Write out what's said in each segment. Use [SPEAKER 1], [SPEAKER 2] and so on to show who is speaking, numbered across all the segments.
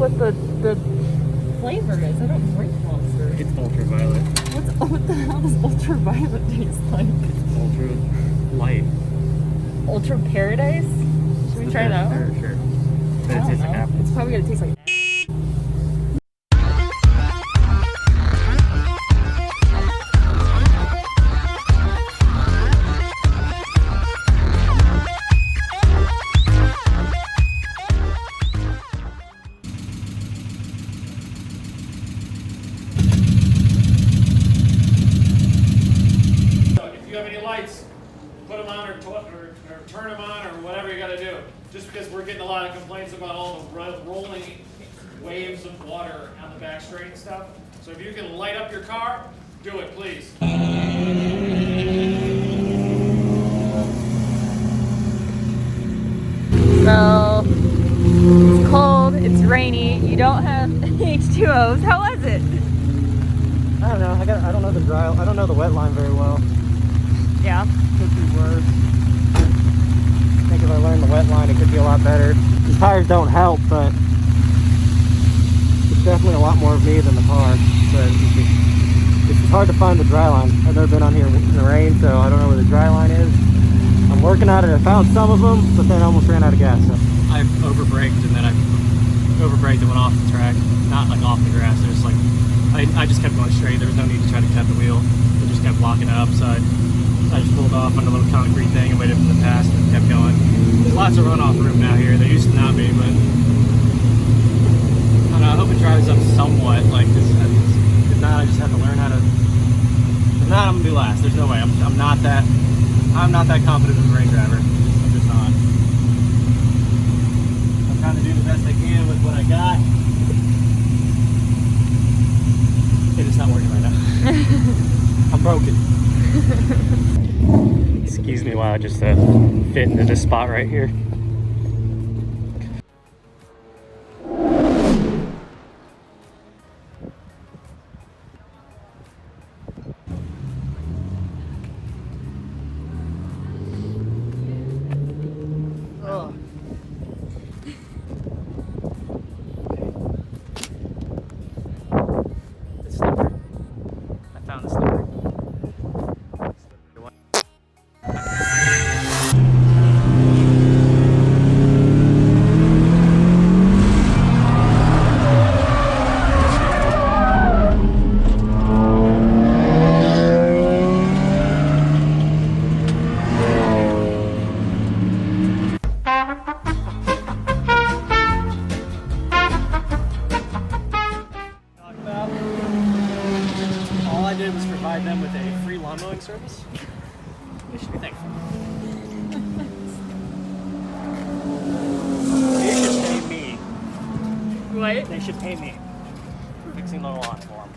[SPEAKER 1] what the flavor is. I don't drink Monster.
[SPEAKER 2] It's ultraviolet.
[SPEAKER 1] What the hell does ultraviolet taste like?
[SPEAKER 2] It's ultra light.
[SPEAKER 1] Ultra Paradise? Should we try that one?
[SPEAKER 2] Sure. But it tastes like apple.
[SPEAKER 1] It's probably gonna taste like
[SPEAKER 3] put them on or turn them on or whatever you got to do. Just because we're getting a lot of complaints about all the rolling waves of water on the back straight and stuff. So if you can light up your car, do it, please.
[SPEAKER 1] So, it's cold, it's rainy, you don't have H2Os. How was it?
[SPEAKER 2] I don't know. I don't know the wet line very well.
[SPEAKER 1] Yeah.
[SPEAKER 2] Could be worse. I think if I learned the wet line, it could be a lot better. The tires don't help, but it's definitely a lot more of me than the car. But it's hard to find the dry line. I've never been on here in the rain, so I don't know where the dry line is. I'm working at it. I found some of them, but then I almost ran out of gas. So I overbraked, and then I overbraked and went off the track. Not like off the grass. There's like I just kept going straight. There was no need to try to cut the wheel. It just kept blocking it up. So I just pulled off on a little concrete thing and waited for the pass and kept going. There's lots of runoff room now here. There used to not be, but I don't know, I hope it dries up somewhat. Like this, if not, I just have to learn how to. If not, I'm gonna be last. There's no way. I'm not that confident of a rain driver. I'm just not. I'm trying to do the best I can with what I got. It's not working right now. I'm broken. Excuse me while I just fit into this spot right here.
[SPEAKER 1] Oh.
[SPEAKER 2] It's slippery. I found the slippery. All I did was provide them with a free lawn mowing service. They should be thankful. They should pay me.
[SPEAKER 1] What?
[SPEAKER 2] They should pay me for fixing their lawns for them.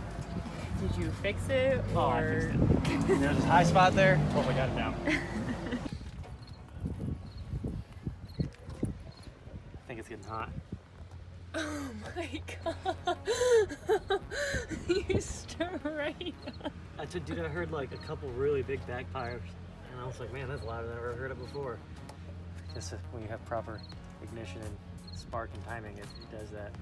[SPEAKER 1] Did you fix it?
[SPEAKER 2] Oh, I
[SPEAKER 1] Or...
[SPEAKER 2] fixed it. There's a high spot there. Oh, we got it down. I think it's getting hot.
[SPEAKER 1] Oh my god. You straight.
[SPEAKER 2] Dude, I heard like a couple really big backfires, and I was like, man, that's louder than I've ever heard it before. Just when you have proper ignition and spark and timing, it does that.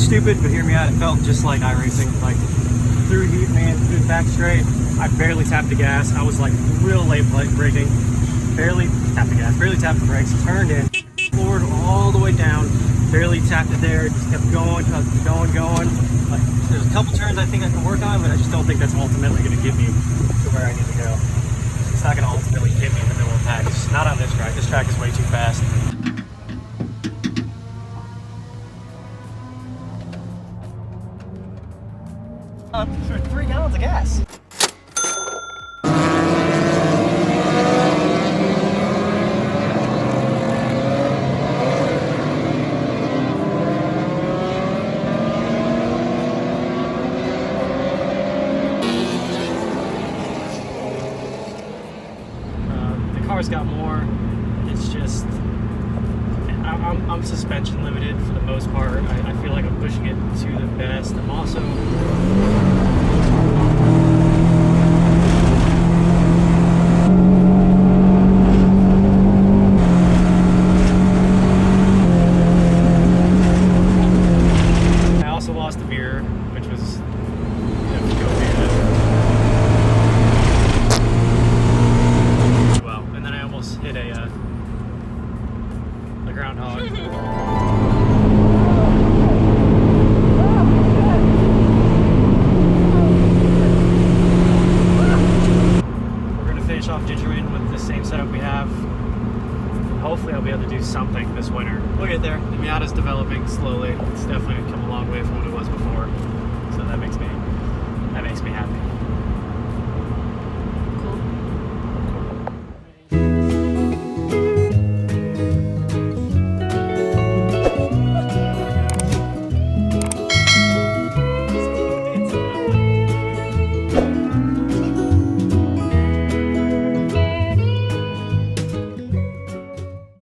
[SPEAKER 2] Stupid, but hear me out. It felt just like iRacing, like through heat, man, through the back straight. I barely tapped the gas. I was like real late braking. Barely tapped the gas, barely tapped the brakes. Turned in, floored all the way down. Barely tapped it there. Just kept going. Like there's a couple turns I think I can work on, but I just don't think that's ultimately going to get me to where I need to go. It's not going to ultimately get me in the middle of the pack. It's just not on this track. This track is way too fast. For 3 gallons of gas. car's got more. It's just I'm suspension limited for the most part. I feel like I'm pushing it to the best. I'm also lost the mirror, which was well, and then I almost hit a groundhog. We're gonna finish off Ditcherman with the same setup we have. Hopefully I'll be able to do something this winter. We'll get there. The Miata's developing slowly. It's definitely come a long way from what